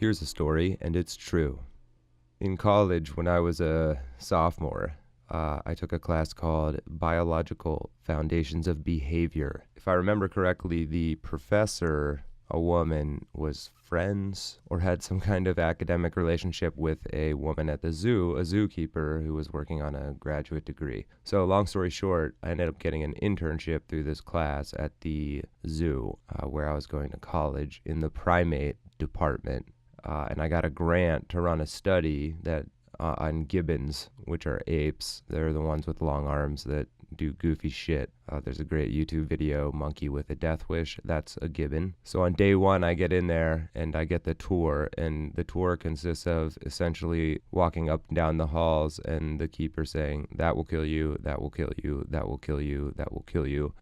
Here's a story, and it's true. In college, when I was a sophomore, I took a class called Biological Foundations of Behavior. If I remember correctly, the professor, a woman, was friends or had some kind of academic relationship with a woman at the zoo, a zookeeper who was working on a graduate degree. So long story short, I ended up getting an internship through this class at the zoo where I was going to college in the primate department. And I got a grant to run a study that on gibbons, which are apes. They're the ones with long arms that do goofy shit. There's a great YouTube video, Monkey with a Death Wish. That's a gibbon. So on day one, I get in there and I get the tour. And the tour consists of essentially walking up and down the halls and the keeper saying, that will kill you, that will kill you, that will kill you, that will kill you.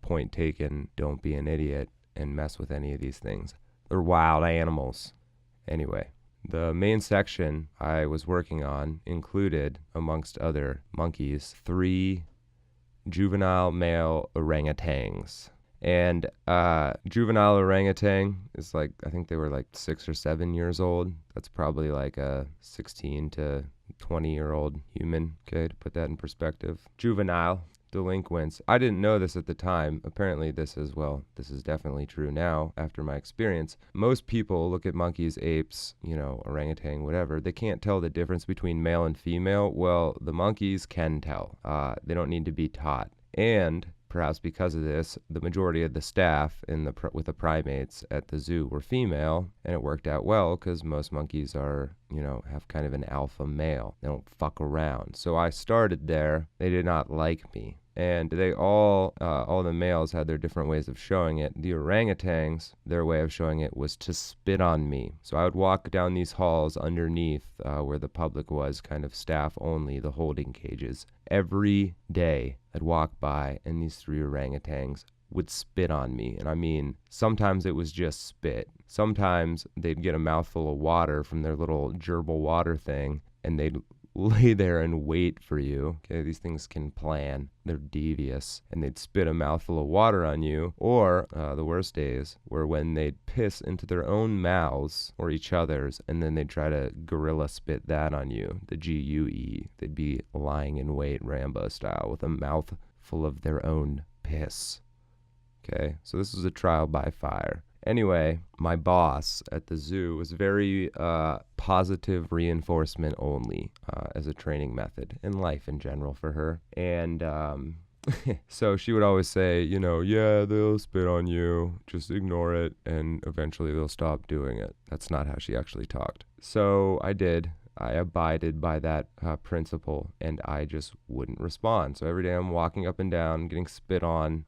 Point taken, don't be an idiot and mess with any of these things. They're wild animals. Anyway, the main section I was working on included, amongst other monkeys, 3 juvenile male orangutans. And juvenile orangutan is like, I think they were like 6 or 7 years old. That's probably like a 16 to 20-year-old human, okay, to put that in perspective. Juvenile delinquents. I didn't know this at the time. Apparently this is definitely true now after my experience. Most people look at monkeys, apes, orangutan, whatever. They can't tell the difference between male and female. Well, the monkeys can tell. They don't need to be taught. And perhaps because of this, the majority of the staff with the primates at the zoo were female, and it worked out well because most monkeys are, have kind of an alpha male. They don't fuck around. So I started there. They did not like me. And they all the males had their different ways of showing it. The orangutans, their way of showing it was to spit on me. So I would walk down these halls underneath where the public was, kind of staff only, the holding cages. Every day I'd walk by and these 3 orangutans would spit on me. And I mean, sometimes it was just spit. Sometimes they'd get a mouthful of water from their little gerbil water thing and they'd lay there and wait for you. Okay, these things can plan. They're devious. And they'd spit a mouthful of water on you. Or the worst days were when they'd piss into their own mouths or each other's, and then they'd try to gorilla spit that on you, the GUE. They'd be lying in wait, Rambo style, with a mouth full of their own piss. Okay, so this was a trial by fire. Anyway, my boss at the zoo was very positive reinforcement only as a training method in life in general for her. And so she would always say, yeah, they'll spit on you, just ignore it, and eventually they'll stop doing it. That's not how she actually talked. So I did. I abided by that principle, and I just wouldn't respond. So every day I'm walking up and down, getting spit on,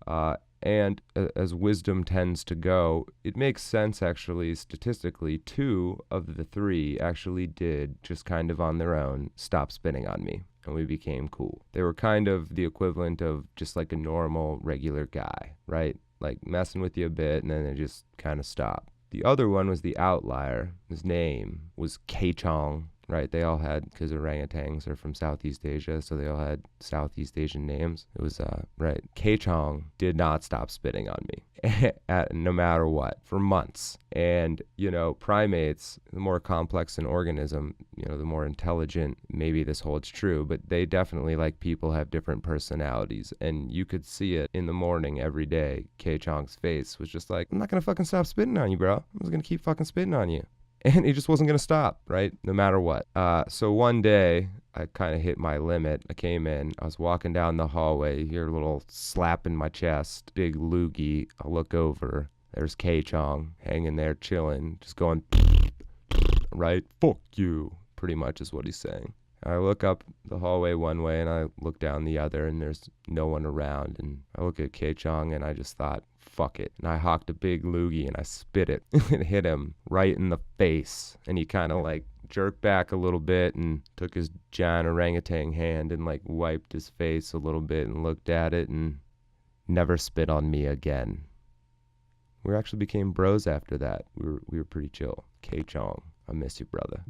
and as wisdom tends to go, it makes sense actually statistically. 2 of the 3 actually did, just kind of on their own, stop spitting on me, and we became cool. They were kind of the equivalent of just like a normal, regular guy, right? Like messing with you a bit, and then they just kind of stop. The other one was the outlier. His name was K-Chong. Right, they all had, because orangutans are from Southeast Asia, so they all had Southeast Asian names. It was, right, K-Chong did not stop spitting on me, no matter what, for months. And, primates, the more complex an organism, the more intelligent, maybe this holds true, but they definitely, like people, have different personalities. And you could see it in the morning every day. K-Chong's face was just like, I'm not going to fucking stop spitting on you, bro. I'm just going to keep fucking spitting on you. And he just wasn't going to stop, right? No matter what. So one day, I kind of hit my limit. I came in. I was walking down the hallway. You hear a little slap in my chest. Big loogie. I look over. There's K-Chong hanging there chilling. Just going, right? Fuck you. Pretty much is what he's saying. I look up the hallway one way and I look down the other and there's no one around. And I look at K-Chong and I just thought, fuck it. And I hawked a big loogie and I spit it and hit him right in the face. And he kind of like jerked back a little bit and took his giant orangutan hand and like wiped his face a little bit and looked at it and never spit on me again. We actually became bros after that. We were pretty chill. K-Chong, I miss you, brother.